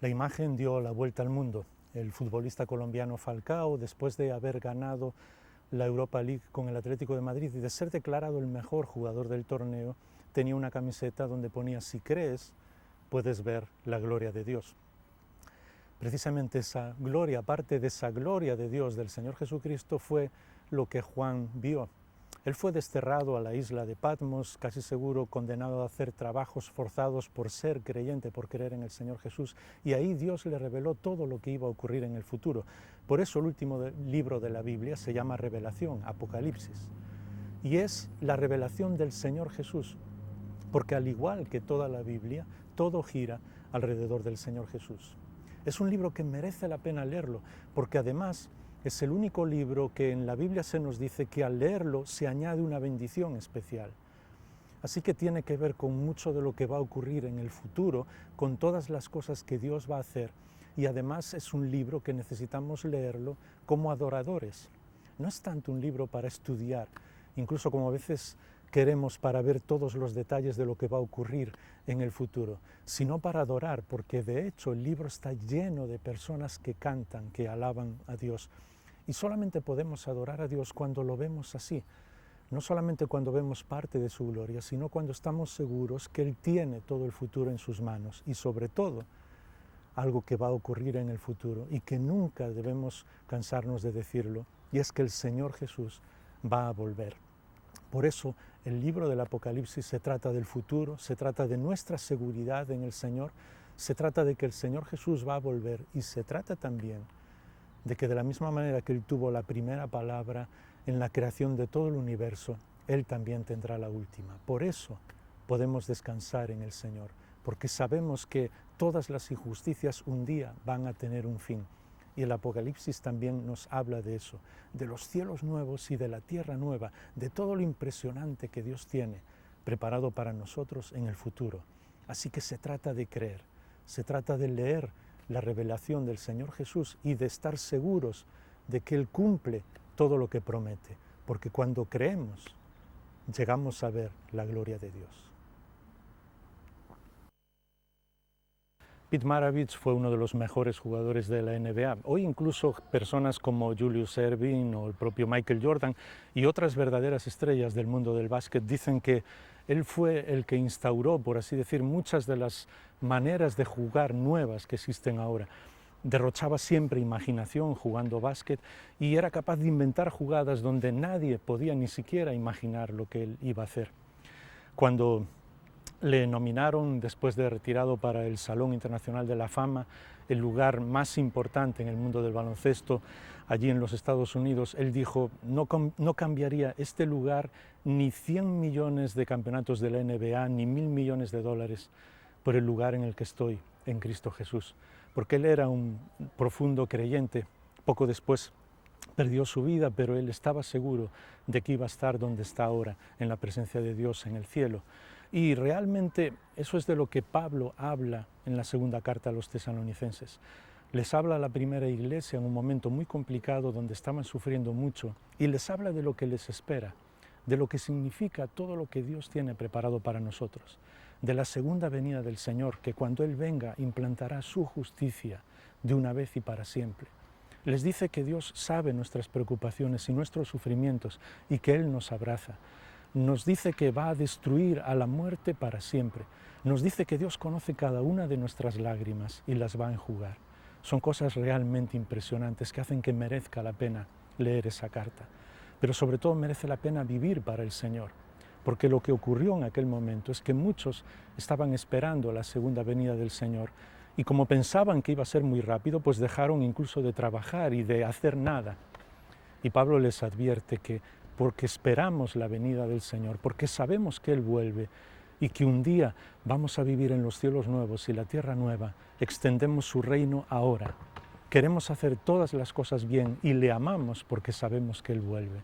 La imagen dio la vuelta al mundo. El futbolista colombiano Falcao, después de haber ganado la Europa League con el Atlético de Madrid y de ser declarado el mejor jugador del torneo, tenía una camiseta donde ponía: si crees, puedes ver la gloria de Dios. Precisamente esa gloria, parte de esa gloria de Dios del Señor Jesucristo, fue lo que Juan vio. Él fue desterrado a la isla de Patmos, casi seguro condenado a hacer trabajos forzados por ser creyente, por creer en el Señor Jesús, y ahí Dios le reveló todo lo que iba a ocurrir en el futuro. Por eso el último libro de la Biblia se llama Revelación, Apocalipsis, y es la revelación del Señor Jesús, porque al igual que toda la Biblia, todo gira alrededor del Señor Jesús. Es un libro que merece la pena leerlo, porque además es el único libro que en la Biblia se nos dice que al leerlo se añade una bendición especial. Así que tiene que ver con mucho de lo que va a ocurrir en el futuro, con todas las cosas que Dios va a hacer, y además es un libro que necesitamos leerlo como adoradores. No es tanto un libro para estudiar, incluso como a veces queremos para ver todos los detalles de lo que va a ocurrir en el futuro, sino para adorar, porque de hecho el libro está lleno de personas que cantan, que alaban a Dios. Y solamente podemos adorar a Dios cuando lo vemos así, no solamente cuando vemos parte de su gloria, sino cuando estamos seguros que Él tiene todo el futuro en sus manos y sobre todo algo que va a ocurrir en el futuro y que nunca debemos cansarnos de decirlo, y es que el Señor Jesús va a volver. Por eso el libro del Apocalipsis se trata del futuro, se trata de nuestra seguridad en el Señor, se trata de que el Señor Jesús va a volver y se trata también de que de la misma manera que Él tuvo la primera palabra en la creación de todo el universo, Él también tendrá la última. Por eso podemos descansar en el Señor, porque sabemos que todas las injusticias un día van a tener un fin. Y el Apocalipsis también nos habla de eso, de los cielos nuevos y de la tierra nueva, de todo lo impresionante que Dios tiene preparado para nosotros en el futuro. Así que se trata de creer, se trata de leer la revelación del Señor Jesús y de estar seguros de que Él cumple todo lo que promete, porque cuando creemos, llegamos a ver la gloria de Dios. Pete Maravich fue uno de los mejores jugadores de la NBA. Hoy incluso personas como Julius Erving o el propio Michael Jordan y otras verdaderas estrellas del mundo del básquet dicen que él fue el que instauró, por así decir, muchas de las maneras de jugar nuevas que existen ahora. Derrochaba siempre imaginación jugando básquet y era capaz de inventar jugadas donde nadie podía ni siquiera imaginar lo que él iba a hacer. Cuando le nominaron, después de retirado, para el Salón Internacional de la Fama, el lugar más importante en el mundo del baloncesto, allí en los Estados Unidos, él dijo: no cambiaría este lugar ni 100 millones de campeonatos de la NBA, ni 1.000 millones de dólares por el lugar en el que estoy, en Cristo Jesús. Porque él era un profundo creyente. Poco después perdió su vida, pero él estaba seguro de que iba a estar donde está ahora, en la presencia de Dios, en el cielo. Y realmente eso es de lo que Pablo habla en la segunda carta a los tesalonicenses. Les habla a la primera iglesia en un momento muy complicado donde estaban sufriendo mucho y les habla de lo que les espera, de lo que significa todo lo que Dios tiene preparado para nosotros, de la segunda venida del Señor, que cuando Él venga implantará su justicia de una vez y para siempre. Les dice que Dios sabe nuestras preocupaciones y nuestros sufrimientos y que Él nos abraza. Nos dice que va a destruir a la muerte para siempre. Nos dice que Dios conoce cada una de nuestras lágrimas y las va a enjugar. Son cosas realmente impresionantes que hacen que merezca la pena leer esa carta. Pero sobre todo merece la pena vivir para el Señor, porque lo que ocurrió en aquel momento es que muchos estaban esperando la segunda venida del Señor y como pensaban que iba a ser muy rápido, pues dejaron incluso de trabajar y de hacer nada. Y Pablo les advierte que porque esperamos la venida del Señor, porque sabemos que Él vuelve y que un día vamos a vivir en los cielos nuevos y la tierra nueva, extendemos su reino ahora. Queremos hacer todas las cosas bien y le amamos porque sabemos que Él vuelve.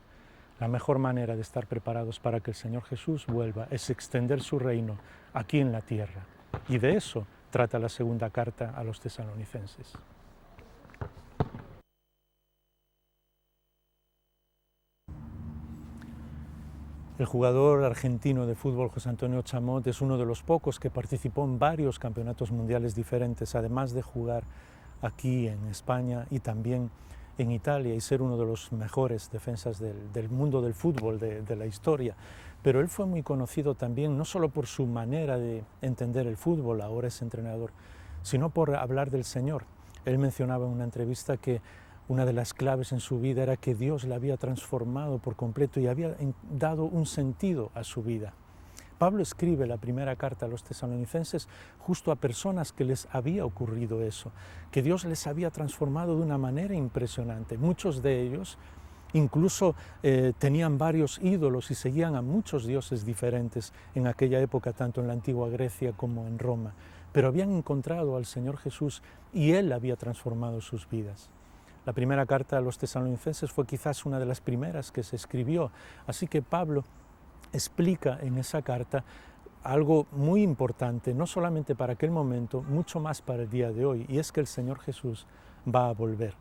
La mejor manera de estar preparados para que el Señor Jesús vuelva es extender su reino aquí en la tierra. Y de eso trata la segunda carta a los tesalonicenses. El jugador argentino de fútbol José Antonio Chamot es uno de los pocos que participó en varios campeonatos mundiales diferentes, además de jugar aquí en España y también en Italia y ser uno de los mejores defensas del mundo del fútbol, de la historia. Pero él fue muy conocido también, no solo por su manera de entender el fútbol, ahora es entrenador, sino por hablar del Señor. Él mencionaba en una entrevista que una de las claves en su vida era que Dios la había transformado por completo y había dado un sentido a su vida. Pablo escribe la primera carta a los tesalonicenses justo a personas que les había ocurrido eso, que Dios les había transformado de una manera impresionante. Muchos de ellos incluso tenían varios ídolos y seguían a muchos dioses diferentes en aquella época, tanto en la antigua Grecia como en Roma, pero habían encontrado al Señor Jesús y Él había transformado sus vidas. La primera carta a los tesalonicenses fue quizás una de las primeras que se escribió, así que Pablo explica en esa carta algo muy importante, no solamente para aquel momento, mucho más para el día de hoy, y es que el Señor Jesús va a volver.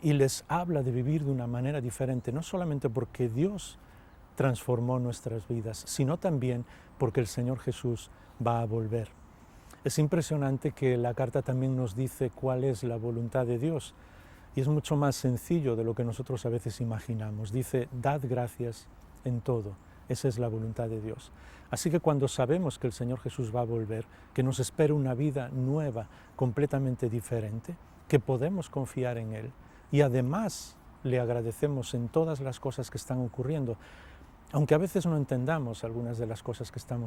Y les habla de vivir de una manera diferente, no solamente porque Dios transformó nuestras vidas, sino también porque el Señor Jesús va a volver. Es impresionante que la carta también nos dice cuál es la voluntad de Dios, y es mucho más sencillo de lo que nosotros a veces imaginamos. Dice, dad gracias en todo. Esa es la voluntad de Dios. Así que cuando sabemos que el Señor Jesús va a volver, que nos espera una vida nueva, completamente diferente, que podemos confiar en Él y además le agradecemos en todas las cosas que están ocurriendo, aunque a veces no entendamos algunas de las cosas que están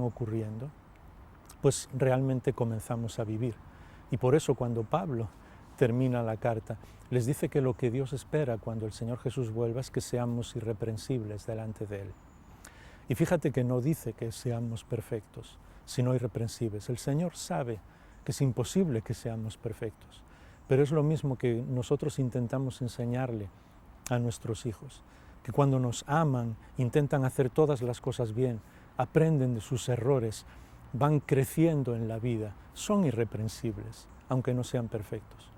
ocurriendo, pues realmente comenzamos a vivir. Y por eso cuando Pablo termina la carta, les dice que lo que Dios espera cuando el Señor Jesús vuelva es que seamos irreprensibles delante de Él. Y fíjate que no dice que seamos perfectos, sino irreprensibles. El Señor sabe que es imposible que seamos perfectos, pero es lo mismo que nosotros intentamos enseñarle a nuestros hijos, que cuando nos aman, intentan hacer todas las cosas bien, aprenden de sus errores, van creciendo en la vida, son irreprensibles, aunque no sean perfectos.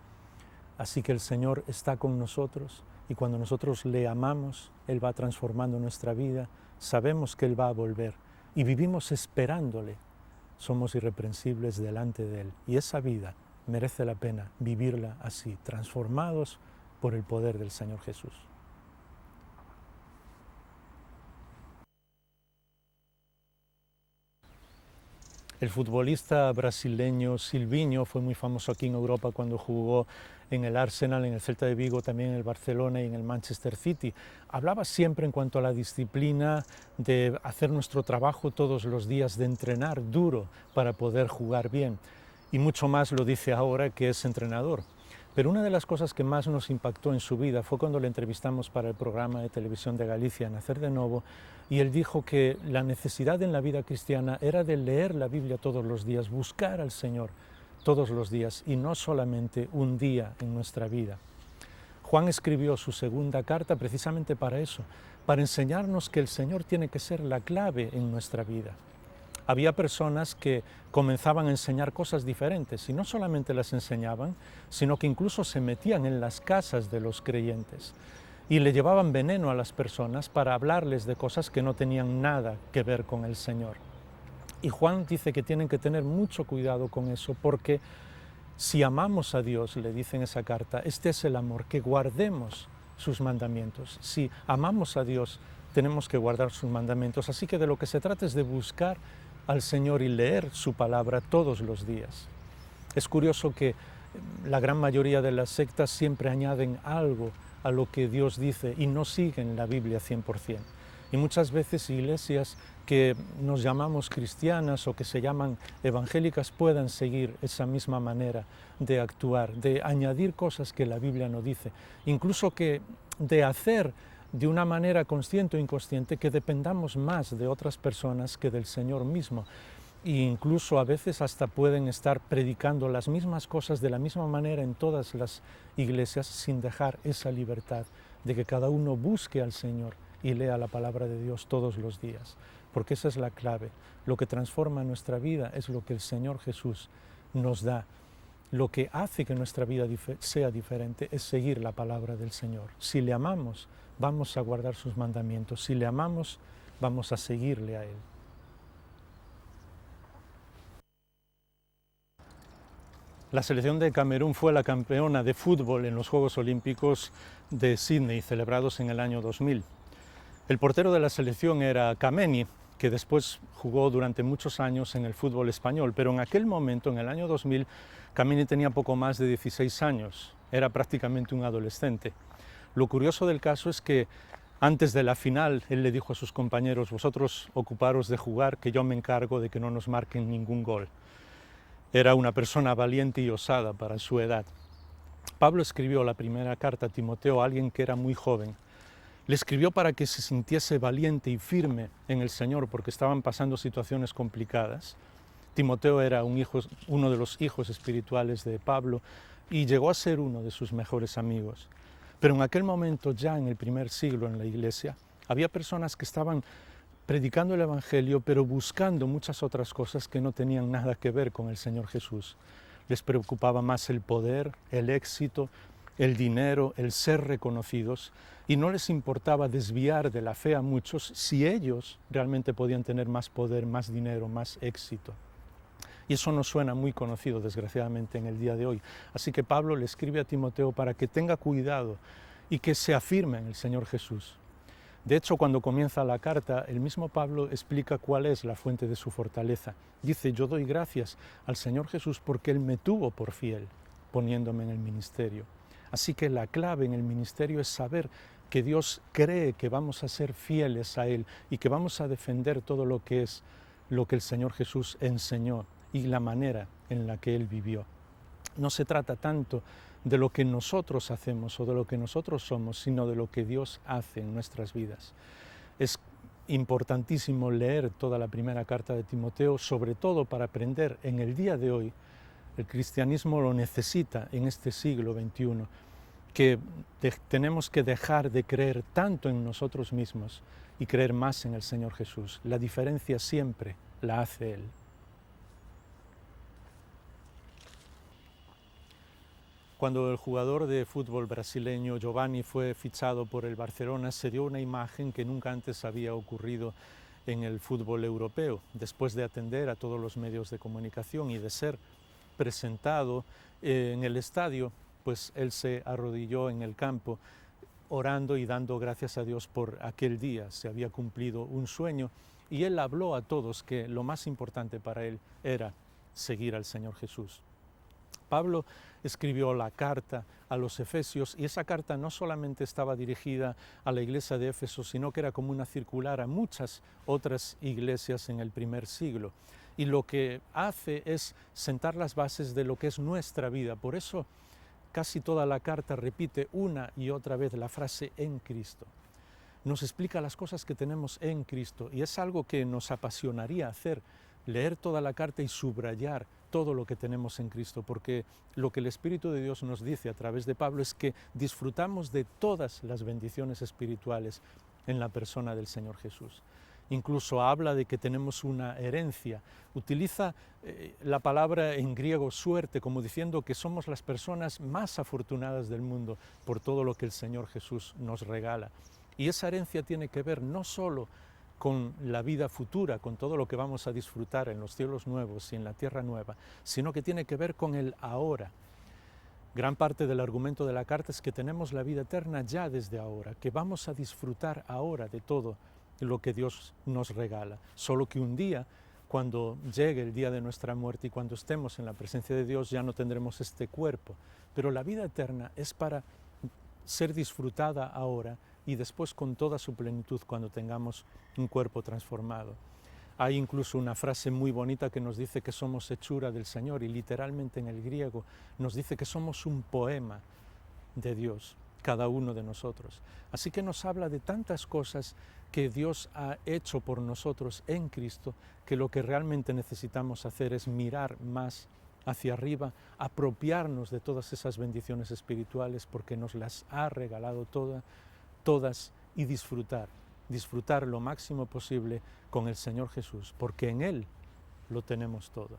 Así que el Señor está con nosotros y cuando nosotros le amamos, Él va transformando nuestra vida, sabemos que Él va a volver y vivimos esperándole. Somos irreprensibles delante de Él y esa vida merece la pena vivirla así, transformados por el poder del Señor Jesús. El futbolista brasileño Silvinho fue muy famoso aquí en Europa cuando jugó en el Arsenal, en el Celta de Vigo, también en el Barcelona y en el Manchester City. Hablaba siempre en cuanto a la disciplina de hacer nuestro trabajo todos los días, de entrenar duro para poder jugar bien. Y mucho más lo dice ahora que es entrenador. Pero una de las cosas que más nos impactó en su vida fue cuando le entrevistamos para el programa de televisión de Galicia, Nacer de Novo, y él dijo que la necesidad en la vida cristiana era de leer la Biblia todos los días, buscar al Señor todos los días y no solamente un día en nuestra vida. Juan escribió su segunda carta precisamente para eso, para enseñarnos que el Señor tiene que ser la clave en nuestra vida. Había personas que comenzaban a enseñar cosas diferentes y no solamente las enseñaban, sino que incluso se metían en las casas de los creyentes y le llevaban veneno a las personas para hablarles de cosas que no tenían nada que ver con el Señor. Y Juan dice que tienen que tener mucho cuidado con eso porque si amamos a Dios, le dice en esa carta, este es el amor, que guardemos sus mandamientos. Si amamos a Dios, tenemos que guardar sus mandamientos. Así que de lo que se trata es de buscar al Señor y leer su palabra todos los días. Es curioso que la gran mayoría de las sectas siempre añaden algo a lo que Dios dice y no siguen la Biblia 100%. Y muchas veces iglesias que nos llamamos cristianas o que se llaman evangélicas puedan seguir esa misma manera de actuar, de añadir cosas que la Biblia no dice, incluso que de hacer de una manera consciente o inconsciente que dependamos más de otras personas que del Señor mismo. E incluso a veces hasta pueden estar predicando las mismas cosas de la misma manera en todas las iglesias sin dejar esa libertad de que cada uno busque al Señor y lea la palabra de Dios todos los días, porque esa es la clave. Lo que transforma nuestra vida es lo que el Señor Jesús nos da. Lo que hace que nuestra vida sea diferente es seguir la palabra del Señor. Si le amamos, vamos a guardar sus mandamientos. Si le amamos, vamos a seguirle a Él. La selección de Camerún fue la campeona de fútbol en los Juegos Olímpicos de Sydney, celebrados en el año 2000. El portero de la selección era Kameni, que después jugó durante muchos años en el fútbol español, pero en aquel momento, en el año 2000, Kameni tenía poco más de 16 años, era prácticamente un adolescente. Lo curioso del caso es que antes de la final, él le dijo a sus compañeros: vosotros ocuparos de jugar, que yo me encargo de que no nos marquen ningún gol. Era una persona valiente y osada para su edad. Pablo escribió la primera carta a Timoteo, a alguien que era muy joven. Le escribió para que se sintiese valiente y firme en el Señor, porque estaban pasando situaciones complicadas. Timoteo era uno de los hijos espirituales de Pablo y llegó a ser uno de sus mejores amigos. Pero en aquel momento, ya en el primer siglo en la Iglesia, había personas que estaban predicando el Evangelio, pero buscando muchas otras cosas que no tenían nada que ver con el Señor Jesús. Les preocupaba más el poder, el éxito, el dinero, el ser reconocidos, y no les importaba desviar de la fe a muchos si ellos realmente podían tener más poder, más dinero, más éxito. Y eso nos suena muy conocido, desgraciadamente, en el día de hoy. Así que Pablo le escribe a Timoteo para que tenga cuidado y que se afirme en el Señor Jesús. De hecho, cuando comienza la carta, el mismo Pablo explica cuál es la fuente de su fortaleza. Dice: yo doy gracias al Señor Jesús porque Él me tuvo por fiel, poniéndome en el ministerio. Así que la clave en el ministerio es saber que Dios cree que vamos a ser fieles a Él y que vamos a defender todo lo que es lo que el Señor Jesús enseñó y la manera en la que Él vivió. No se trata tanto de lo que nosotros hacemos o de lo que nosotros somos, sino de lo que Dios hace en nuestras vidas. Es importantísimo leer toda la primera carta de Timoteo, sobre todo para aprender en el día de hoy. El cristianismo lo necesita en este siglo XXI, que tenemos que dejar de creer tanto en nosotros mismos y creer más en el Señor Jesús. La diferencia siempre la hace Él. Cuando el jugador de fútbol brasileño Giovanni fue fichado por el Barcelona, se dio una imagen que nunca antes había ocurrido en el fútbol europeo. Después de atender a todos los medios de comunicación y de ser presentado en el estadio, pues él se arrodilló en el campo orando y dando gracias a Dios por aquel día. Se había cumplido un sueño y él habló a todos que lo más importante para él era seguir al Señor Jesús. Pablo escribió la carta a los Efesios y esa carta no solamente estaba dirigida a la iglesia de Éfeso, sino que era como una circular a muchas otras iglesias en el primer siglo. Y lo que hace es sentar las bases de lo que es nuestra vida. Por eso casi toda la carta repite una y otra vez la frase en Cristo. Nos explica las cosas que tenemos en Cristo y es algo que nos apasionaría hacer, leer toda la carta y subrayar todo lo que tenemos en Cristo, porque lo que el Espíritu de Dios nos dice a través de Pablo es que disfrutamos de todas las bendiciones espirituales en la persona del Señor Jesús. Incluso habla de que tenemos una herencia. Utiliza la palabra en griego suerte, como diciendo que somos las personas más afortunadas del mundo por todo lo que el Señor Jesús nos regala. Y esa herencia tiene que ver no solo con la vida futura, con todo lo que vamos a disfrutar en los cielos nuevos y en la tierra nueva, sino que tiene que ver con el ahora. Gran parte del argumento de la carta es que tenemos la vida eterna ya desde ahora, que vamos a disfrutar ahora de todo lo que Dios nos regala. Solo que un día, cuando llegue el día de nuestra muerte y cuando estemos en la presencia de Dios, ya no tendremos este cuerpo. Pero la vida eterna es para ser disfrutada ahora y después con toda su plenitud cuando tengamos un cuerpo transformado. Hay incluso una frase muy bonita que nos dice que somos hechura del Señor y literalmente en el griego nos dice que somos un poema de Dios, cada uno de nosotros. Así que nos habla de tantas cosas que Dios ha hecho por nosotros en Cristo, que lo que realmente necesitamos hacer es mirar más hacia arriba, apropiarnos de todas esas bendiciones espirituales porque nos las ha regalado todas y disfrutar lo máximo posible con el Señor Jesús, porque en Él lo tenemos todo.